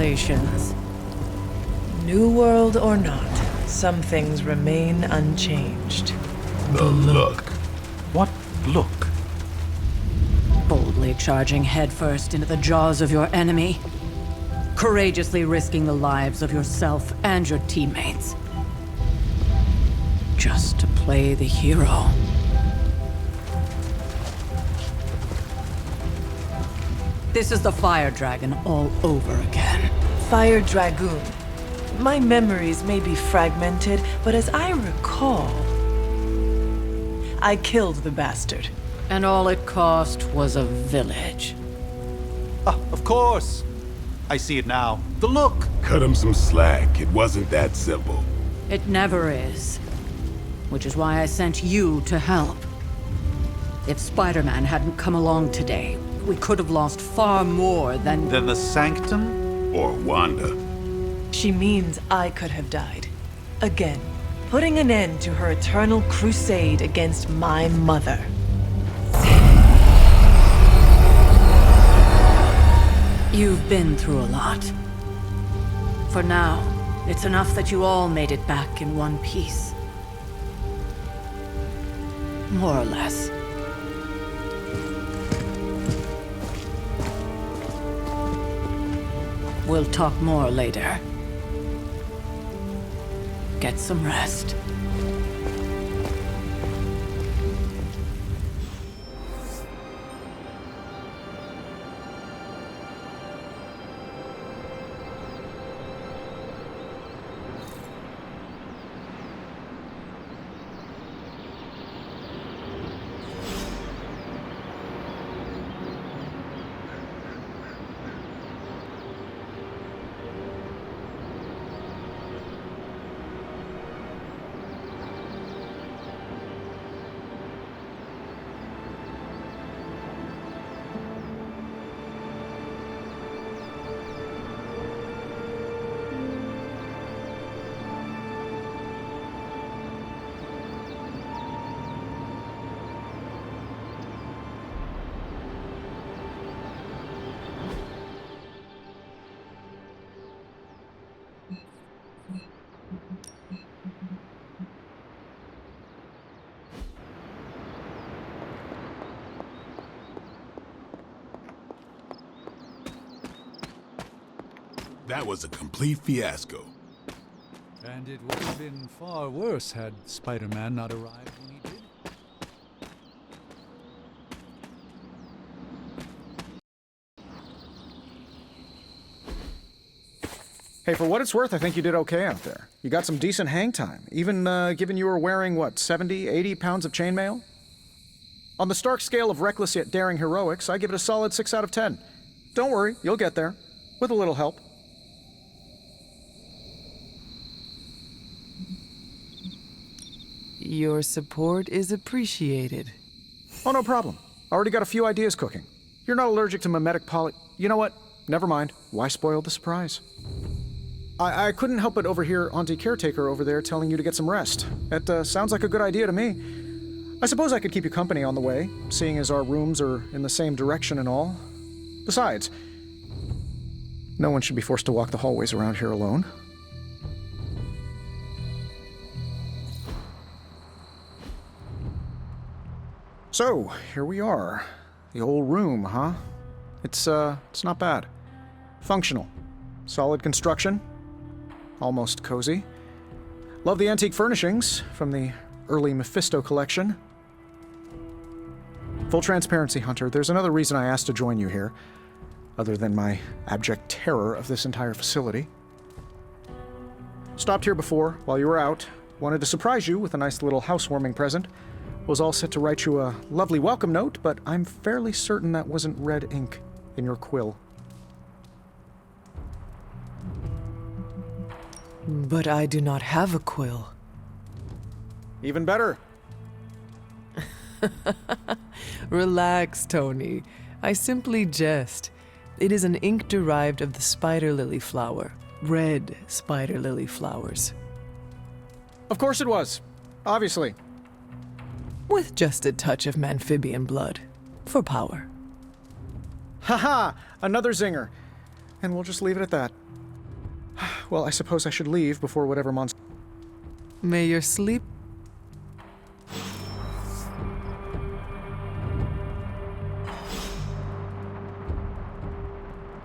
Congratulations. New world or not, some things remain unchanged. The look. What look? Boldly charging headfirst into the jaws of your enemy. Courageously risking the lives of yourself and your teammates. Just to play the hero. This is the Fire Dragon all over again. Fire Dragoon. My memories may be fragmented, but as I recall, I killed the bastard. And all it cost was a village. Ah, of course. I see it now. The look. Cut him some slack. It wasn't that simple. It never is. Which is why I sent you to help. If Spider-Man hadn't come along today, we could have lost far more than... Then the Sanctum? Or Wanda. She means I could have died. Again, putting an end to her eternal crusade against my mother. You've been through a lot. For now, it's enough that you all made it back in one piece. More or less. We'll talk more later. Get some rest. That was a complete fiasco. And it would have been far worse had Spider-Man not arrived when he did. Hey, for what it's worth, I think you did okay out there. You got some decent hang time, even given you were wearing, what, 70, 80 pounds of chainmail? On the Stark scale of reckless yet daring heroics, I give it a solid 6 out of 10. Don't worry, you'll get there. With a little help. Your support is appreciated. Oh, no problem. Already got a few ideas cooking. You're not allergic to mimetic poly... You know what? Never mind. Why spoil the surprise? I couldn't help but overhear Auntie Caretaker over there telling you to get some rest. That sounds like a good idea to me. I suppose I could keep you company on the way, seeing as our rooms are in the same direction and all. Besides, no one should be forced to walk the hallways around here alone. So, here we are. The old room, huh? It's not bad. Functional. Solid construction. Almost cozy. Love the antique furnishings from the early Mephisto collection. Full transparency, Hunter, there's another reason I asked to join you here, other than my abject terror of this entire facility. Stopped here before, while you were out. Wanted to surprise you with a nice little housewarming present. Was all set to write you a lovely welcome note, but I'm fairly certain that wasn't red ink in your quill. But I do not have a quill. Even better. Relax, Tony. I simply jest. It is an ink derived of the spider lily flower. Red spider lily flowers. Of course it was. Obviously. With just a touch of amphibian blood. For power. Haha! Another zinger. And we'll just leave it at that. well, I suppose I should leave before whatever monster... May your sleep...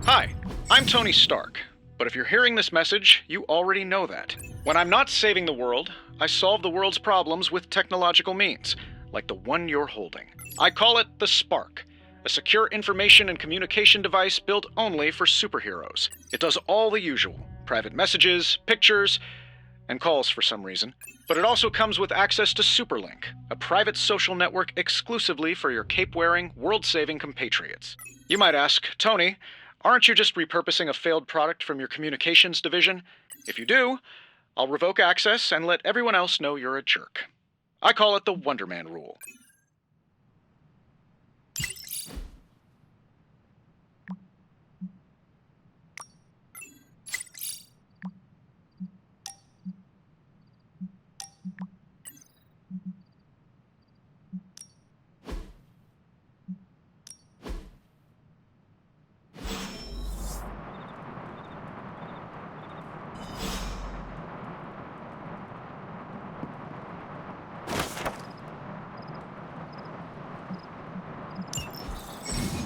Hi, I'm Tony Stark, but if you're hearing this message, you already know that. When I'm not saving the world, I solve the world's problems with technological means, like the one you're holding. I call it the Spark, a secure information and communication device built only for superheroes. It does all the usual, private messages, pictures, and calls for some reason. But it also comes with access to Superlink, a private social network exclusively for your cape-wearing, world-saving compatriots. You might ask, Tony, aren't you just repurposing a failed product from your communications division? If you do, I'll revoke access and let everyone else know you're a jerk. I call it the Wonder Man rule.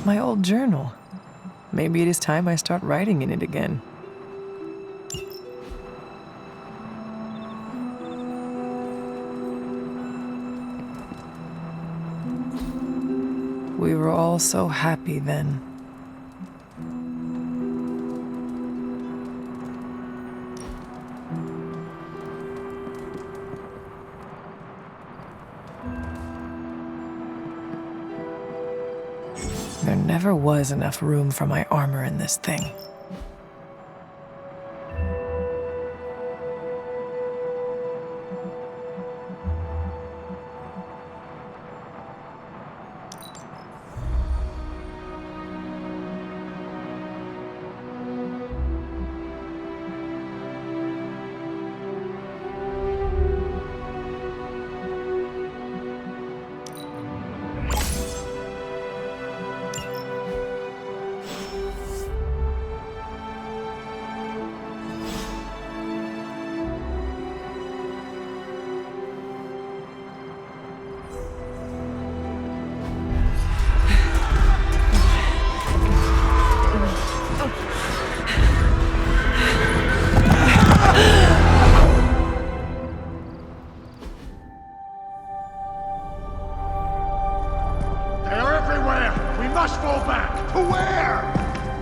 My old journal. Maybe it is time I start writing in it again. We were all so happy then. There never was enough room for my armor in this thing.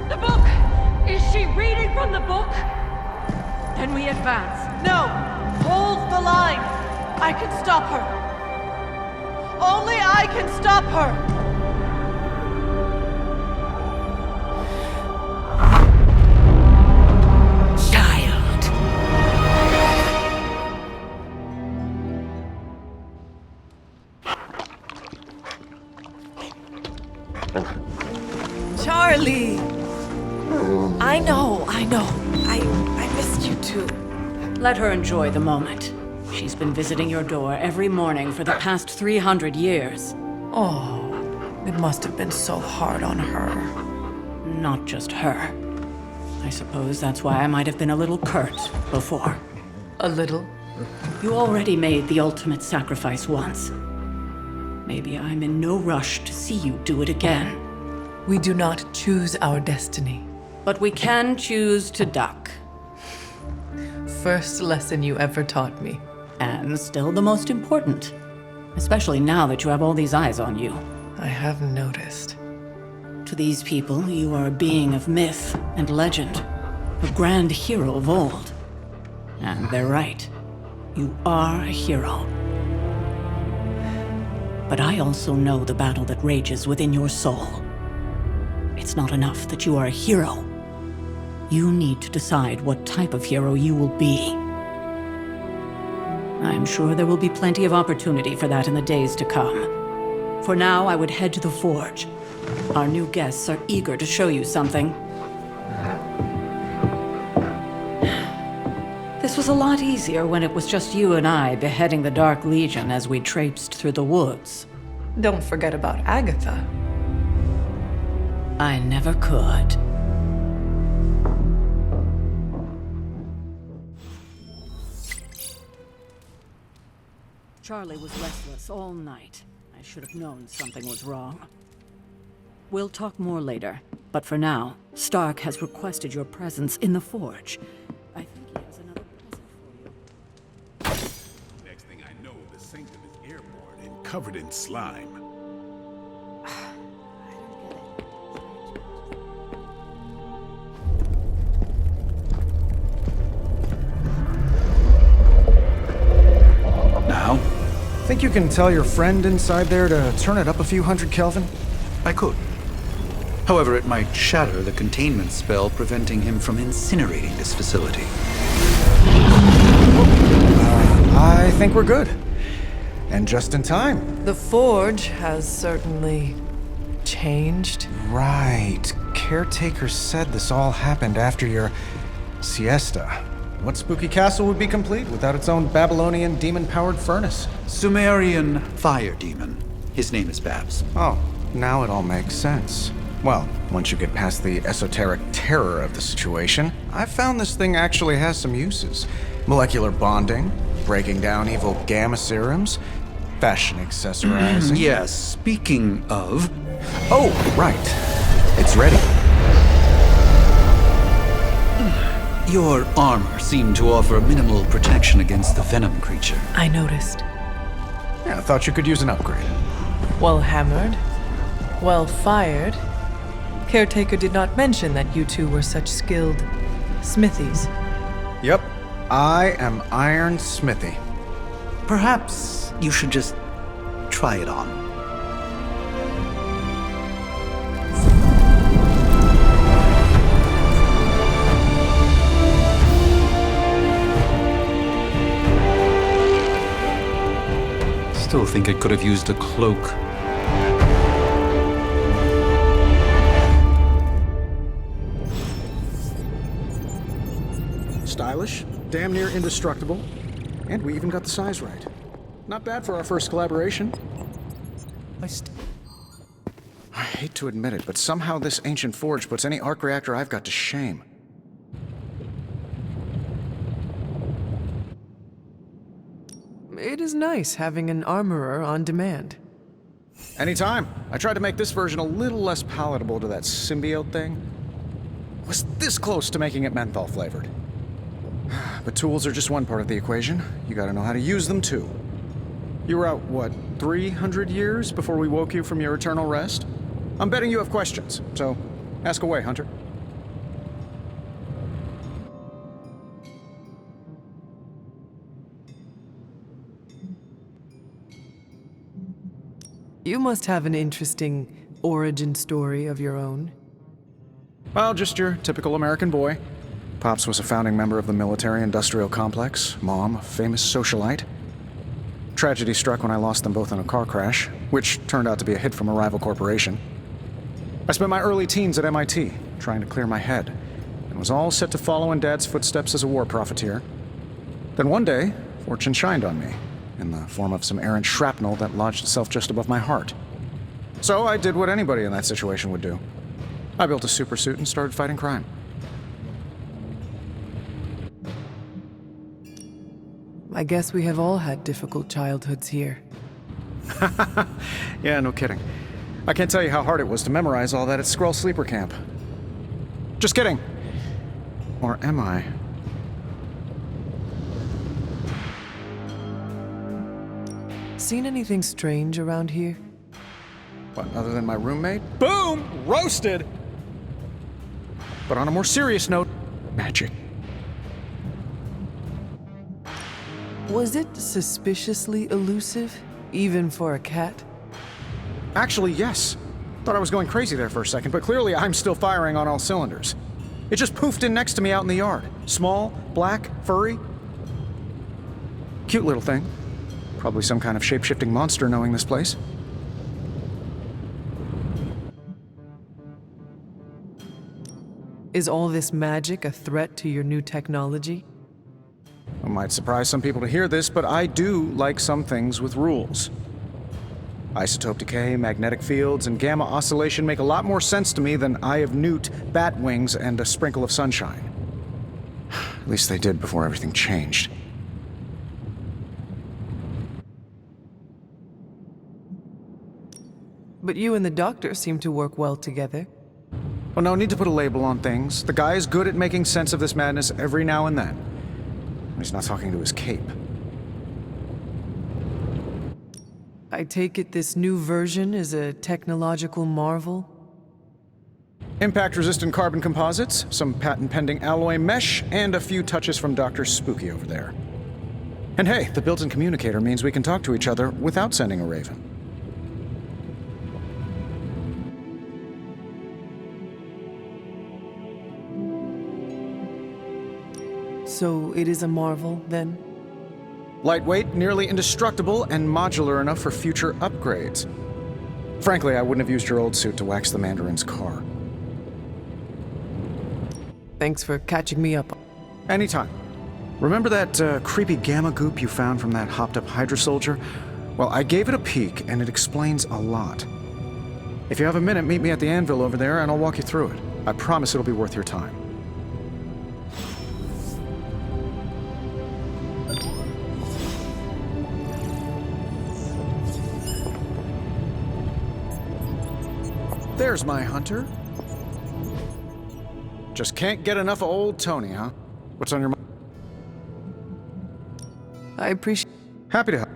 The book! Is she reading from the book? Then we advance. No! Hold the line! I can stop her! Only I can stop her! Charlie! I know. I missed you too. Let her enjoy the moment. She's been visiting your door every morning for the past 300 years. Oh, it must have been so hard on her. Not just her. I suppose that's why I might have been a little curt before. A little? You already made the ultimate sacrifice once. Maybe I'm in no rush to see you do it again. We do not choose our destiny. But we can choose to duck. First lesson you ever taught me. And still the most important. Especially now that you have all these eyes on you. I have noticed. To these people, you are a being of myth and legend. A grand hero of old. And they're right. You are a hero. But I also know the battle that rages within your soul. It's not enough that you are a hero. You need to decide what type of hero you will be. I'm sure there will be plenty of opportunity for that in the days to come. For now, I would head to the forge. Our new guests are eager to show you something. This was a lot easier when it was just you and I beheading the Dark Legion as we traipsed through the woods. Don't forget about Agatha. I never could. Charlie was restless all night. I should have known something was wrong. We'll talk more later, but for now, Stark has requested your presence in the Forge. I think he has another present for you. Next thing I know, the sanctum is airborne and covered in slime. Now? Think you can tell your friend inside there to turn it up a few hundred Kelvin? I could. However, it might shatter the containment spell preventing him from incinerating this facility. I think we're good. And just in time. The Forge has certainly changed. Right. Caretaker said this all happened after your siesta. What spooky castle would be complete without its own Babylonian demon-powered furnace? Sumerian fire demon. His name is Babs. Oh, now it all makes sense. Well, once you get past the esoteric terror of the situation, I've found this thing actually has some uses. Molecular bonding, breaking down evil gamma serums, fashion accessorizing. Yes, speaking of... Oh, right. It's ready. Your armor seemed to offer minimal protection against the venom creature. I noticed. Yeah, I thought you could use an upgrade. Well hammered, well fired. Caretaker did not mention that you two were such skilled smithies. Yep, I am Iron Smithy. Perhaps you should just try it on. Still think it could have used a cloak. Stylish, damn near indestructible, and we even got the size right. Not bad for our first collaboration. I hate to admit it, but somehow this ancient forge puts any arc reactor I've got to shame. It is nice having an armorer on demand. Anytime. I tried to make this version a little less palatable to that symbiote thing. Was this close to making it menthol flavored. But tools are just one part of the equation. You gotta know how to use them too. You were out, what, 300 years before we woke you from your eternal rest? I'm betting you have questions, so ask away, Hunter. You must have an interesting origin story of your own. Well, just your typical American boy. Pops was a founding member of the military-industrial complex. Mom, a famous socialite. Tragedy struck when I lost them both in a car crash, which turned out to be a hit from a rival corporation. I spent my early teens at MIT, trying to clear my head, and was all set to follow in Dad's footsteps as a war profiteer. Then one day, fortune shined on me, in the form of some errant shrapnel that lodged itself just above my heart. So I did what anybody in that situation would do. I built a supersuit and started fighting crime. I guess we have all had difficult childhoods here. Yeah, no kidding. I can't tell you how hard it was to memorize all that at Skrull Sleeper Camp. Just kidding. Or am I? Seen anything strange around here? What, other than my roommate? Boom! Roasted! But on a more serious note, magic. Was it suspiciously elusive, even for a cat? Actually, yes. Thought I was going crazy there for a second, but clearly I'm still firing on all cylinders. It just poofed in next to me out in the yard. Small, black, furry. Cute little thing. Probably some kind of shape-shifting monster knowing this place. Is all this magic a threat to your new technology? It might surprise some people to hear this, but I do like some things with rules. Isotope decay, magnetic fields, and gamma oscillation make a lot more sense to me than Eye of Newt, bat wings, and a sprinkle of sunshine. At least they did before everything changed. But you and the doctor seem to work well together. Well, no need to put a label on things. The guy is good at making sense of this madness every now and then. He's not talking to his cape. I take it this new version is a technological marvel? Impact-resistant carbon composites, some patent-pending alloy mesh, and a few touches from Dr. Spooky over there. And hey, the built-in communicator means we can talk to each other without sending a raven. So it is a marvel, then? Lightweight, nearly indestructible, and modular enough for future upgrades. Frankly, I wouldn't have used your old suit to wax the Mandarin's car. Thanks for catching me up. Anytime. Remember that creepy gamma goop you found from that hopped-up Hydra soldier? Well, I gave it a peek, and it explains a lot. If you have a minute, meet me at the anvil over there, and I'll walk you through it. I promise it'll be worth your time. There's my hunter. Just can't get enough of old Tony, huh? What's on your mind? I appreciate... Happy to help.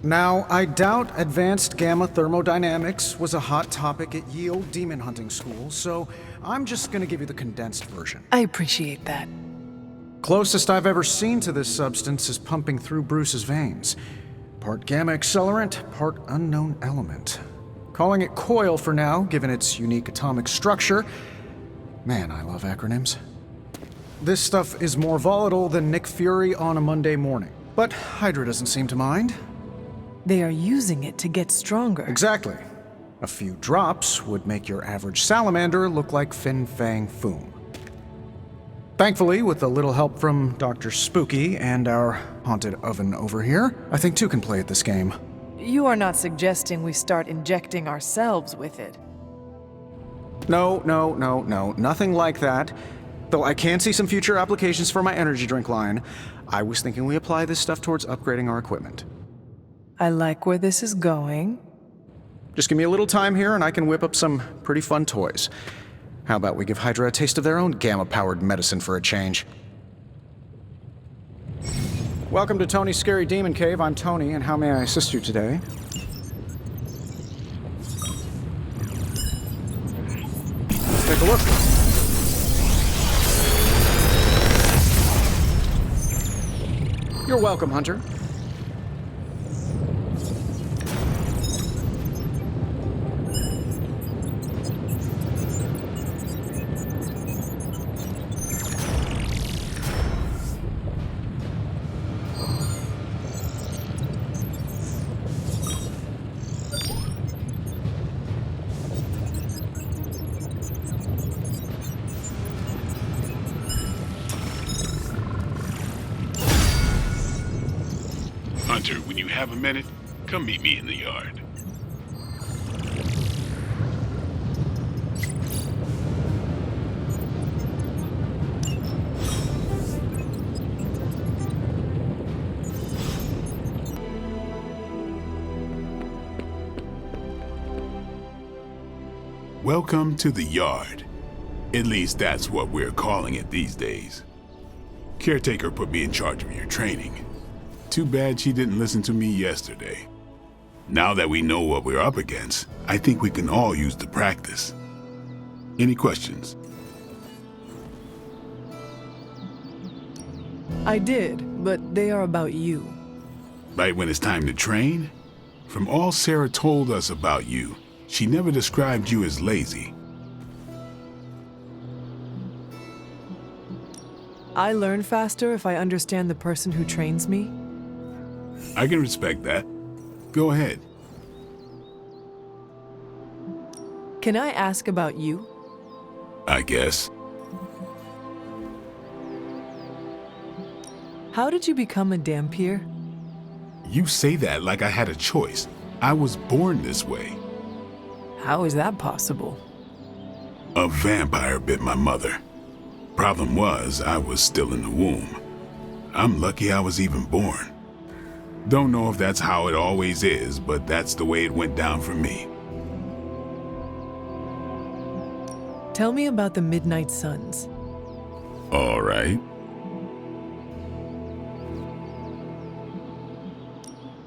Now, I doubt advanced gamma thermodynamics was a hot topic at ye old demon hunting school, so I'm just gonna give you the condensed version. I appreciate that. Closest I've ever seen to this substance is pumping through Bruce's veins. Part gamma accelerant, part unknown element. Calling it coil for now, given its unique atomic structure. Man, I love acronyms. This stuff is more volatile than Nick Fury on a Monday morning. But Hydra doesn't seem to mind. They are using it to get stronger. Exactly. A few drops would make your average salamander look like Fin Fang Foom. Thankfully, with a little help from Dr. Spooky and our haunted oven over here, I think two can play at this game. You are not suggesting we start injecting ourselves with it. No, nothing like that. Though I can see some future applications for my energy drink line. I was thinking we apply this stuff towards upgrading our equipment. I like where this is going. Just give me a little time here and I can whip up some pretty fun toys. How about we give Hydra a taste of their own gamma-powered medicine for a change? Welcome to Tony's Scary Demon Cave. I'm Tony, and how may I assist you today? Let's take a look. You're welcome, Hunter. Hunter, when you have a minute, come meet me in the yard. Welcome to the yard. At least that's what we're calling it these days. Caretaker put me in charge of your training. Too bad she didn't listen to me yesterday. Now that we know what we're up against, I think we can all use the practice. Any questions? I did, but they are about you. Right when it's time to train? From all Sarah told us about you, she never described you as lazy. I learn faster if I understand the person who trains me. I can respect that. Go ahead. Can I ask about you? I guess. How did you become a Dampier? You say that like I had a choice. I was born this way. How is that possible? A vampire bit my mother. Problem was, I was still in the womb. I'm lucky I was even born. Don't know if that's how it always is, but that's the way it went down for me. Tell me about the Midnight Suns. All right.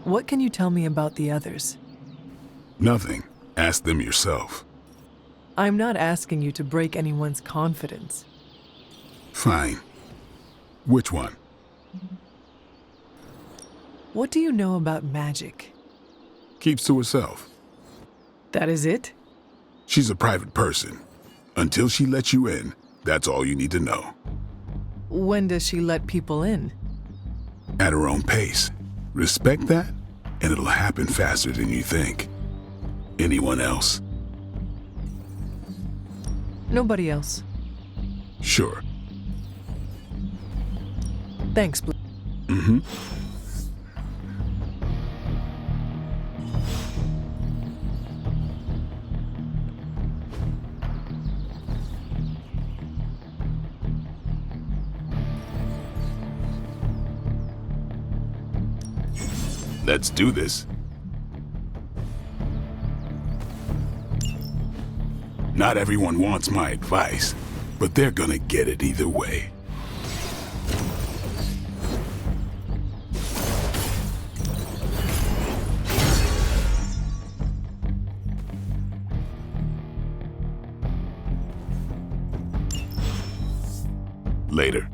What can you tell me about the others? Nothing. Ask them yourself. I'm not asking you to break anyone's confidence. Fine. Which one? What do you know about magic? Keeps to herself. That is it? She's a private person. Until she lets you in, that's all you need to know. When does she let people in? At her own pace. Respect that, and it'll happen faster than you think. Anyone else? Nobody else. Sure. Thanks, Blue. Mm-hmm. Let's do this. Not everyone wants my advice, but they're gonna get it either way. Later.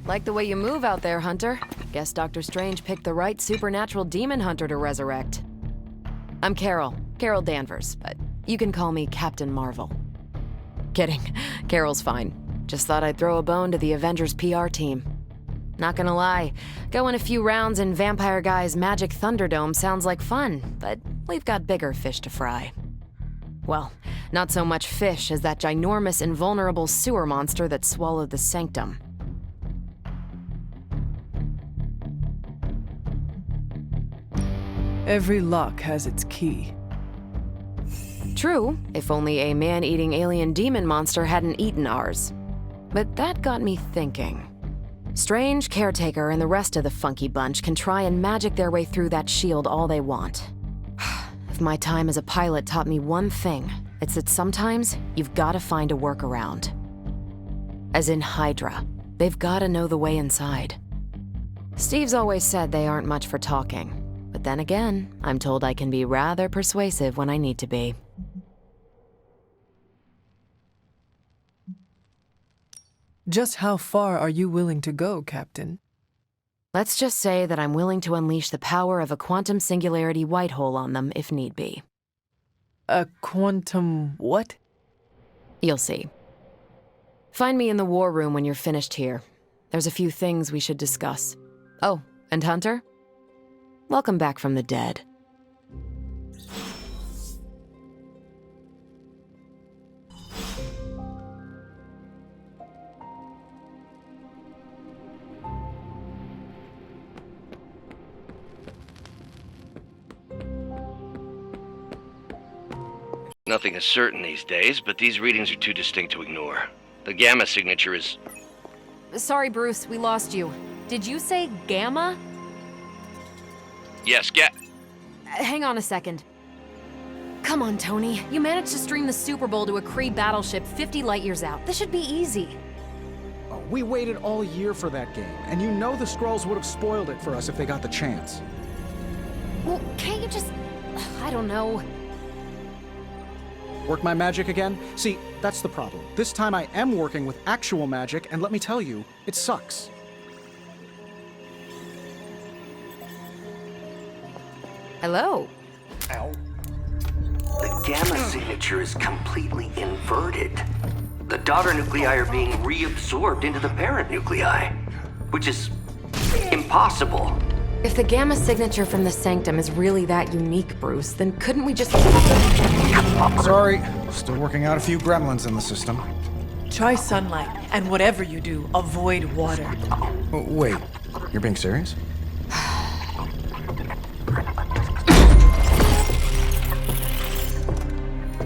Like the way you move out there, Hunter. Guess Dr. Strange picked the right supernatural demon hunter to resurrect. I'm Carol Danvers, but you can call me Captain Marvel. Kidding, Carol's fine. Just thought I'd throw a bone to the Avengers PR team. Not gonna lie, going a few rounds in Vampire Guy's Magic Thunderdome sounds like fun, but we've got bigger fish to fry. Well, not so much fish as that ginormous invulnerable sewer monster that swallowed the Sanctum. Every lock has its key. True, if only a man-eating alien demon monster hadn't eaten ours. But that got me thinking. Strange, Caretaker, and the rest of the funky bunch can try and magic their way through that shield all they want. If my time as a pilot taught me one thing, it's that sometimes you've got to find a workaround. As in Hydra, they've got to know the way inside. Steve's always said they aren't much for talking. But then again, I'm told I can be rather persuasive when I need to be. Just how far are you willing to go, Captain? Let's just say that I'm willing to unleash the power of a quantum singularity white hole on them if need be. A quantum what? You'll see. Find me in the war room when you're finished here. There's a few things we should discuss. Oh, and Hunter? Welcome back from the dead. Nothing is certain these days, but these readings are too distinct to ignore. The gamma signature is... Sorry, Bruce, we lost you. Did you say gamma? Yes, Hang on a second. Come on, Tony. You managed to stream the Super Bowl to a Kree battleship 50 light-years out. This should be easy. Oh, we waited all year for that game, and you know the Skrulls would have spoiled it for us if they got the chance. Well, can't you just... I don't know. Work my magic again? See, that's the problem. This time I am working with actual magic, and let me tell you, it sucks. Hello. Ow. The gamma signature is completely inverted. The daughter nuclei are being reabsorbed into the parent nuclei, which is impossible. If the gamma signature from the Sanctum is really that unique, Bruce, then couldn't we just... Sorry, still working out a few gremlins in the system. Try sunlight, and whatever you do, avoid water. Oh, wait, you're being serious?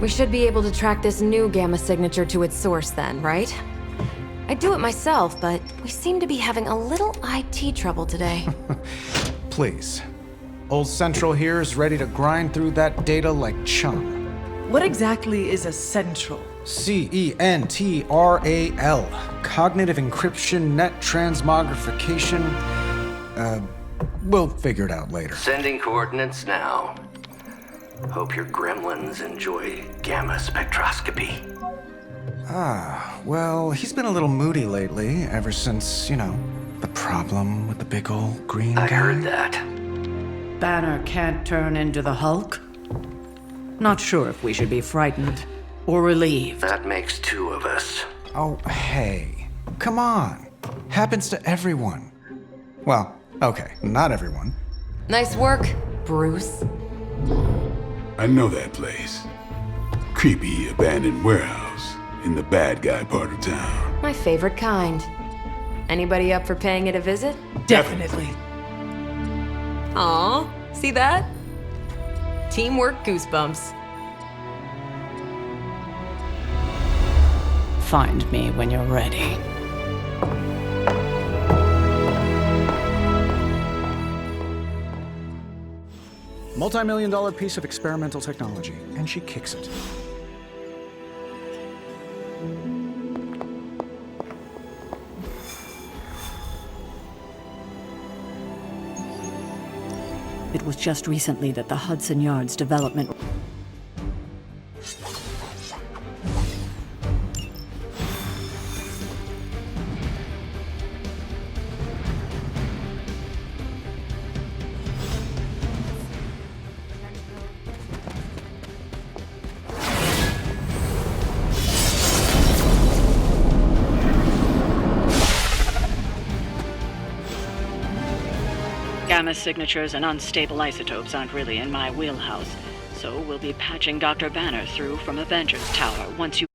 We should be able to track this new gamma signature to its source then, right? I'd do it myself, but we seem to be having a little IT trouble today. Please. Old Central here is ready to grind through that data like chum. What exactly is a central? CENTRAL. Cognitive encryption, net transmogrification. We'll figure it out later. Sending coordinates now. Hope your gremlins enjoy gamma spectroscopy. Well, he's been a little moody lately, ever since, the problem with the big old green guy. I heard that. Banner can't turn into the Hulk? Not sure if we should be frightened or relieved. That makes two of us. Oh, hey. Come on. Happens to everyone. Well, okay, not everyone. Nice work, Bruce. I know that place. Creepy abandoned warehouse in the bad guy part of town. My favorite kind. Anybody up for paying it a visit? Definitely. Aw, see that? Teamwork goosebumps. Find me when you're ready. Multi-million-dollar piece of experimental technology, and she kicks it. It was just recently that the Hudson Yards development... Gamma signatures and unstable isotopes aren't really in my wheelhouse, so we'll be patching Dr. Banner through from Avengers Tower once you...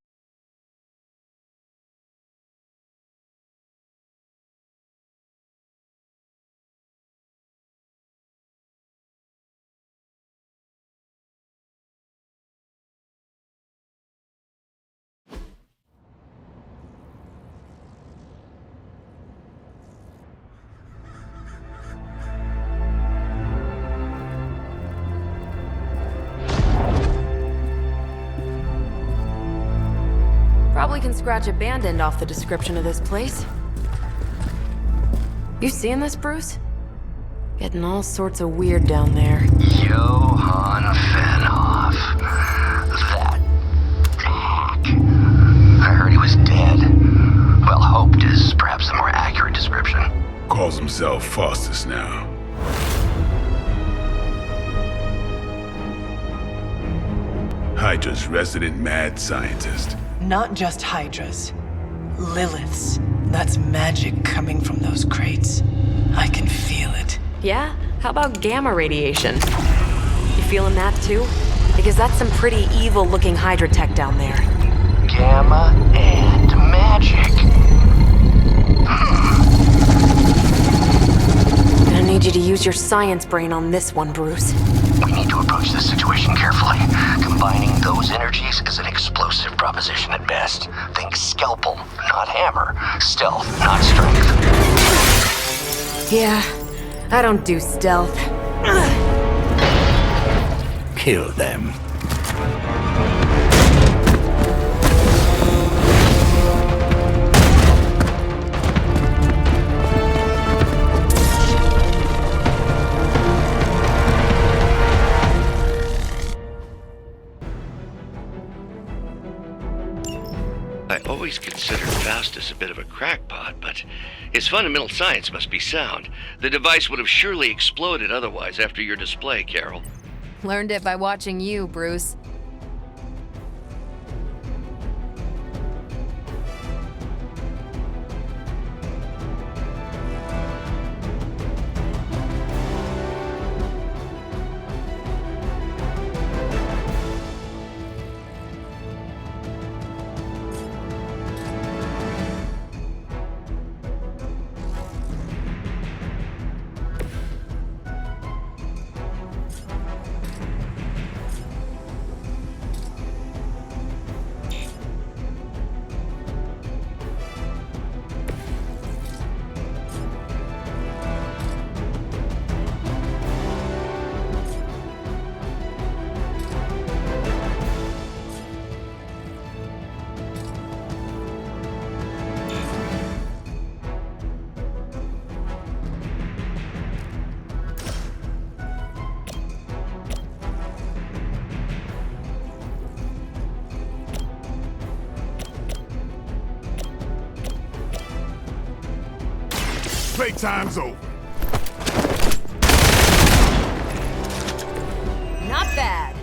Probably can scratch abandoned off the description of this place. You seeing this, Bruce? Getting all sorts of weird down there. Johann Fenhoff. That hack. I heard he was dead. Well, hoped is perhaps the more accurate description. Calls himself Faustian now. Hydra's resident mad scientist. Not just Hydras. Liliths. That's magic coming from those crates. I can feel it. Yeah? How about gamma radiation? You feeling that too? Because that's some pretty evil-looking Hydra tech down there. Gamma and magic. Gonna need you to use your science brain on this one, Bruce. We need to approach this situation carefully. Combining those energies is an explosive proposition at best. Think scalpel, not hammer. Stealth, not strength. Yeah, I don't do stealth. Kill them. I always considered Faustus a bit of a crackpot, but his fundamental science must be sound. The device would have surely exploded otherwise after your display, Carol. Learned it by watching you, Bruce. Playtime's over. Not bad.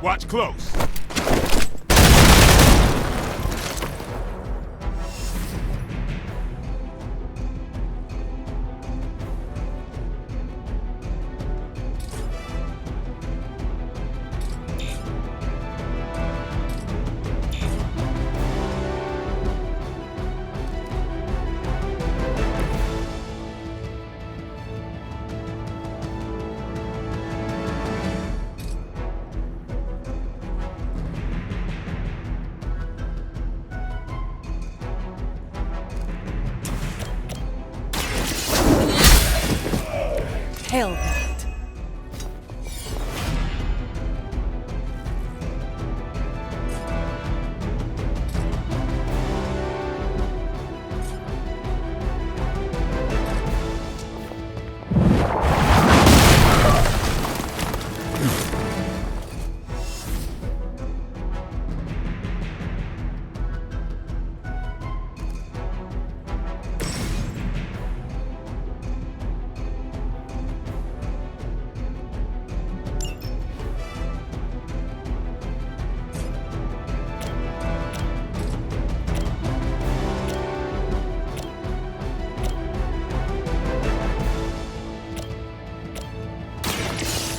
Watch close. Hell that.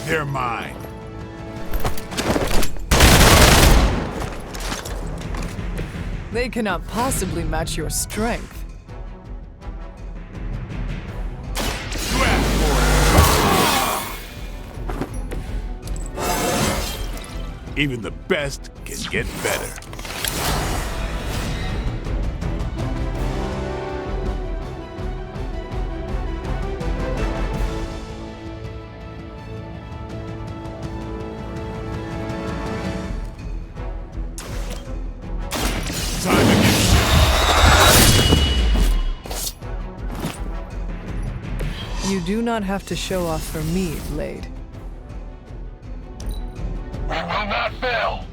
They're mine. They cannot possibly match your strength. Even the best can get better. You do not have to show off for me, Blade. We will not fail.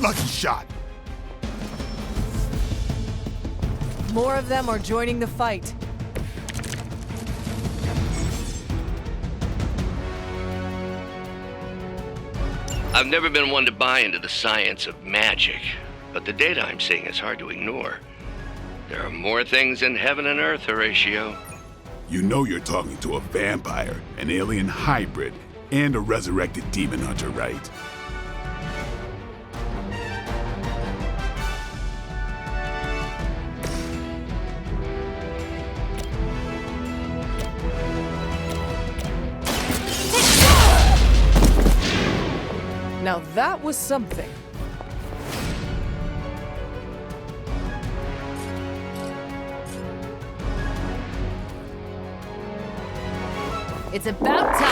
Lucky shot. More of them are joining the fight. I've never been one to buy into the science of magic, but the data I'm seeing is hard to ignore. There are more things in heaven and earth, Horatio. You know you're talking to a vampire, an alien hybrid, and a resurrected demon hunter, right? Now that was something. It's about time!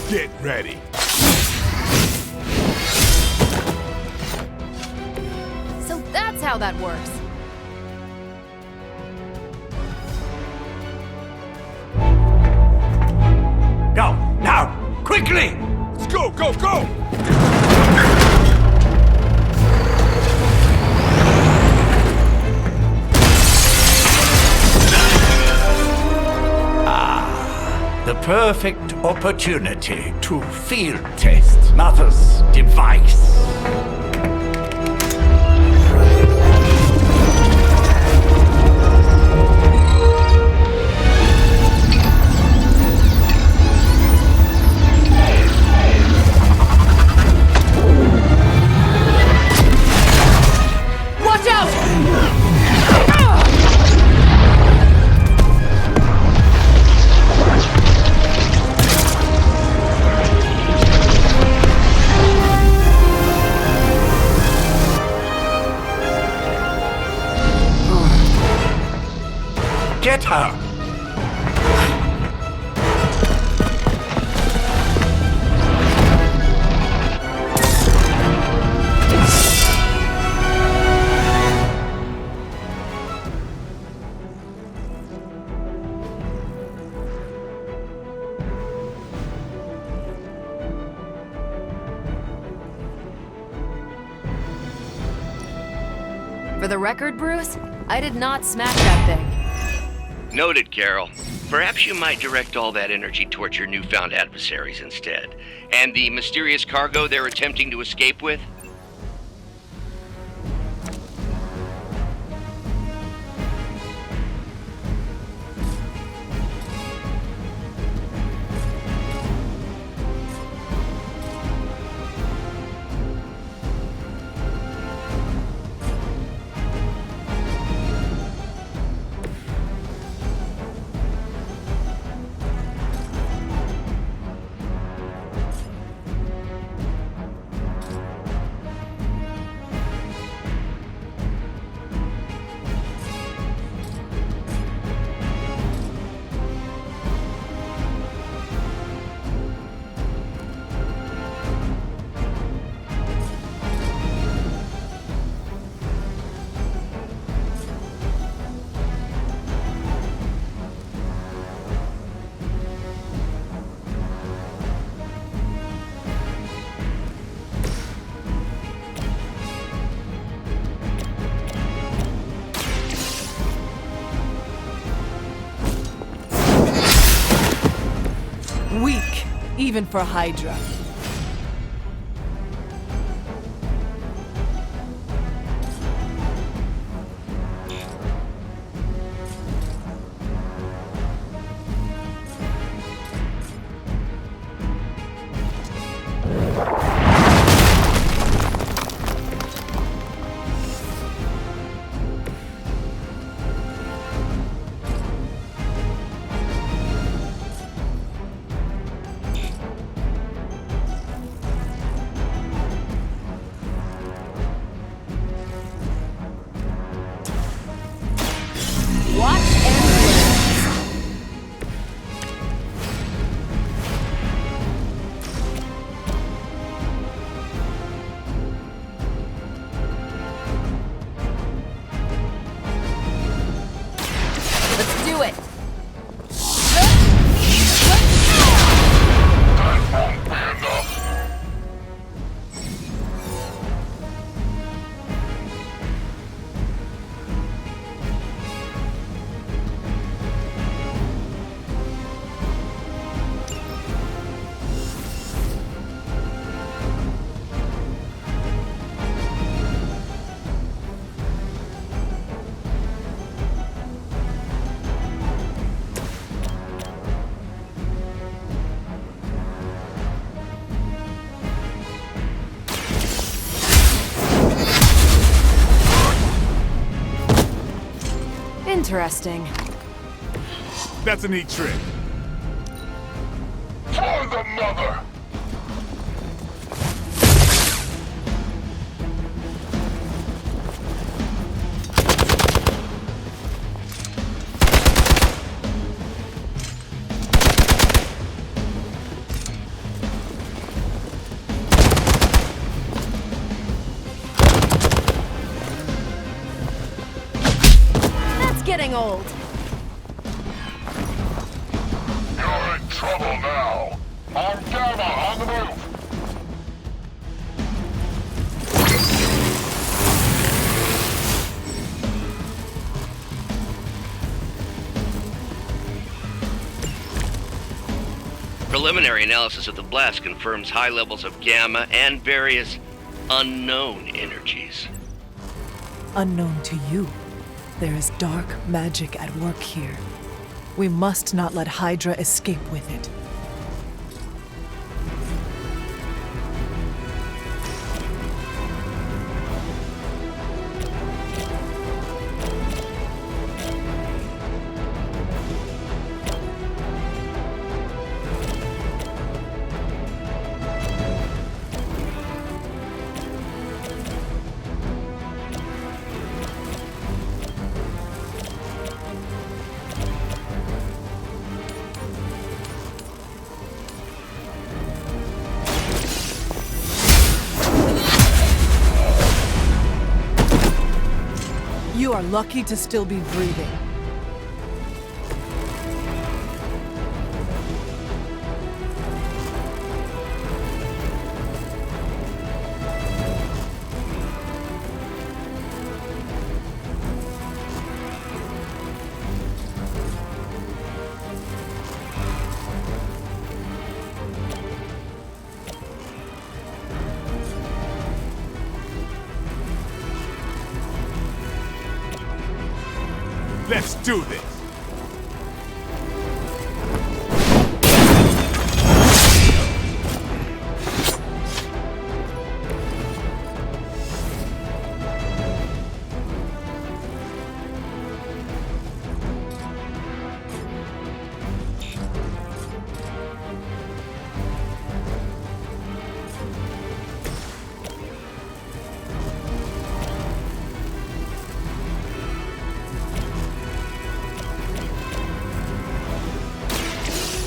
Get ready. So that's how that works. Go, now, quickly! Let's go, go, go! The perfect opportunity to field test Mother's device. Watch out! For the record, Bruce, I did not smack that thing. Noted, Carol. Perhaps you might direct all that energy towards your newfound adversaries instead. And the mysterious cargo they're attempting to escape with? Weak, even for Hydra. Interesting. That's a neat trick. For the mother! Getting old. You're in trouble now. On Gamma, on the move. Preliminary analysis of the blast confirms high levels of gamma and various unknown energies. Unknown to you. There is dark magic at work here. We must not let Hydra escape with it. You are lucky to still be breathing. Let's do this!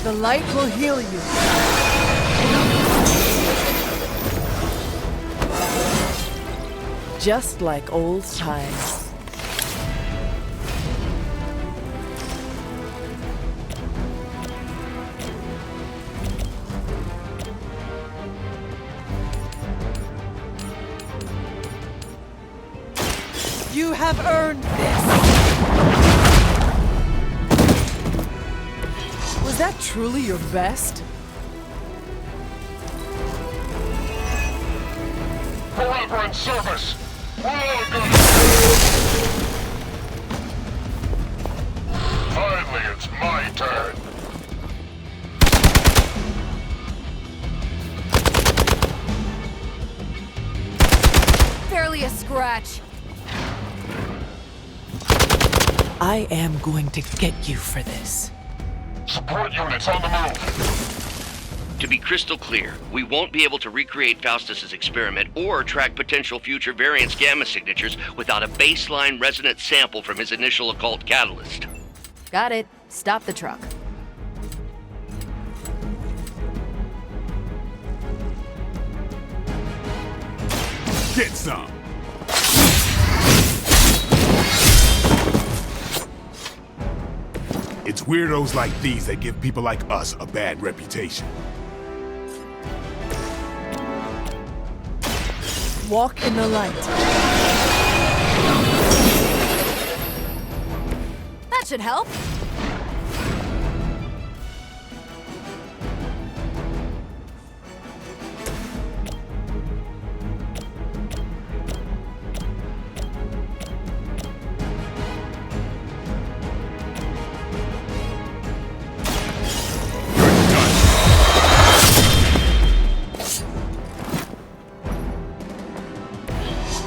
The light will heal you. Just like old times. You have earned this. Was that truly your best? Forever in service! We're all good! Finally, it's my turn! Barely a scratch. I am going to get you for this. Support units on the move! To be crystal clear, we won't be able to recreate Faustus's experiment or track potential future variants' gamma signatures without a baseline resonant sample from his initial occult catalyst. Got it. Stop the truck. Get some! It's weirdos like these that give people like us a bad reputation. Walk in the light. That should help.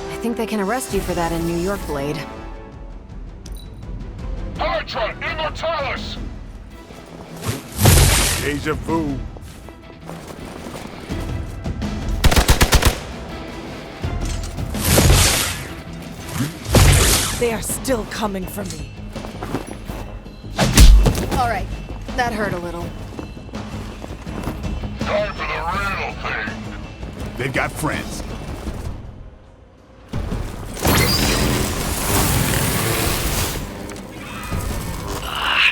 I think they can arrest you for that in New York, Blade. Hydra Immortalis! Deja vu. They are still coming for me. All right, that hurt a little. Time for the real thing! They've got friends.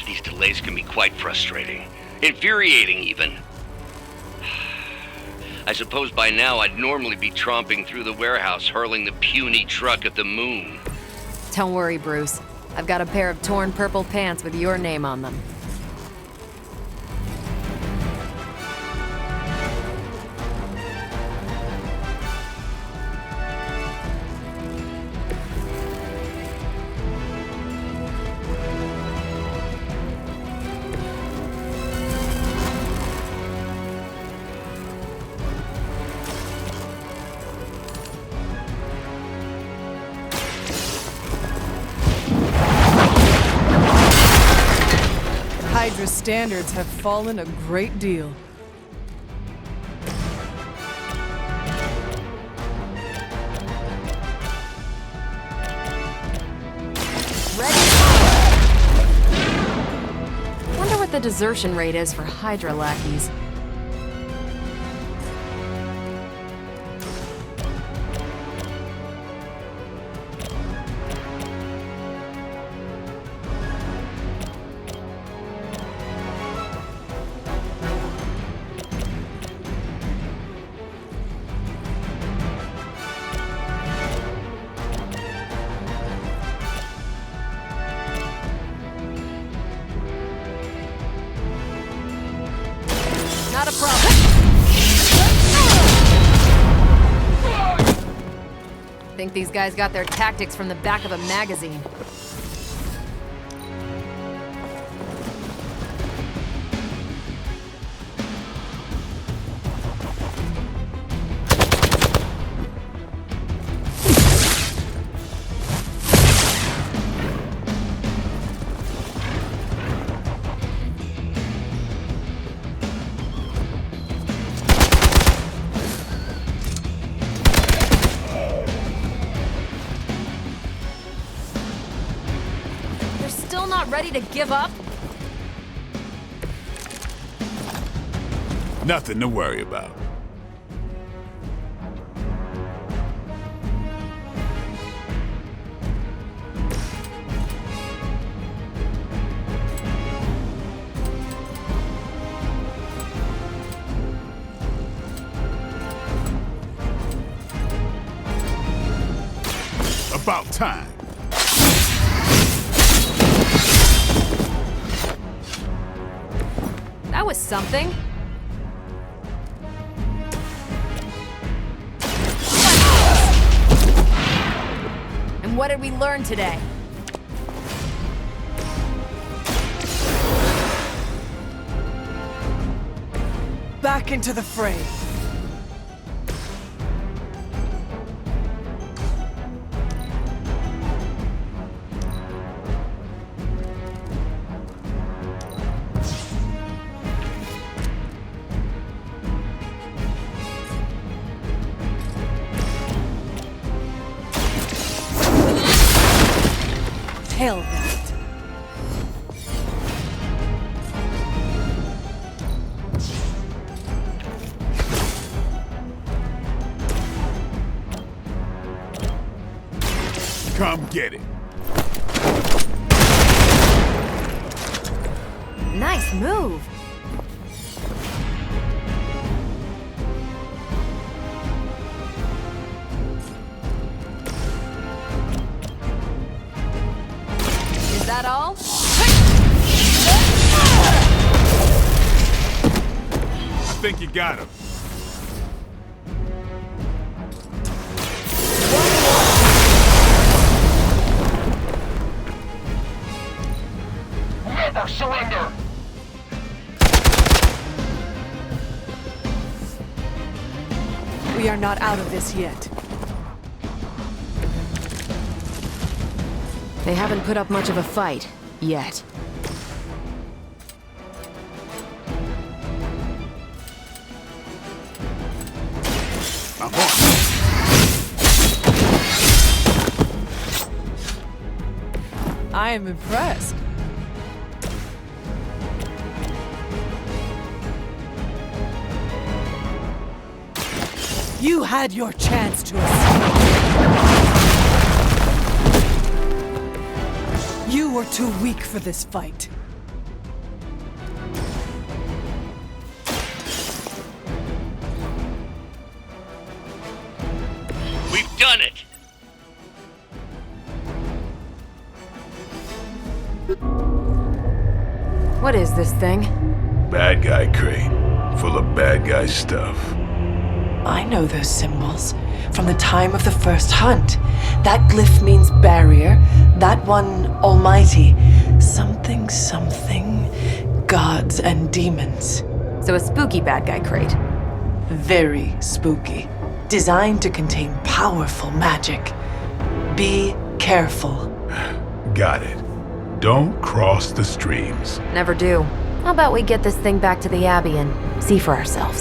These delays can be quite frustrating. Infuriating, even. I suppose by now I'd normally be tromping through the warehouse hurling the puny truck at the moon. Don't worry, Bruce. I've got a pair of torn purple pants with your name on them. Hydra's standards have fallen a great deal. Wonder what the desertion rate is for Hydra lackeys. Not a problem. Think these guys got their tactics from the back of a magazine. ready to give up? Nothing to worry about. About time. That was something. And what did we learn today? Back into the fray. Hell with it. Come get it. Nice move. Is that all? I think you got him. Never surrender! We are not out of this yet. They haven't put up much of a fight, yet. I'm on. I am impressed. You had your chance to escape. You were too weak for this fight. We've done it! What is this thing? Bad guy crate, full of bad guy stuff. I know those symbols from the time of the first hunt. That glyph means barrier, that one almighty. Something, something, gods and demons. So a spooky bad guy crate. Very spooky. Designed to contain powerful magic. Be careful. Got it. Don't cross the streams. Never do. How about we get this thing back to the Abbey and see for ourselves?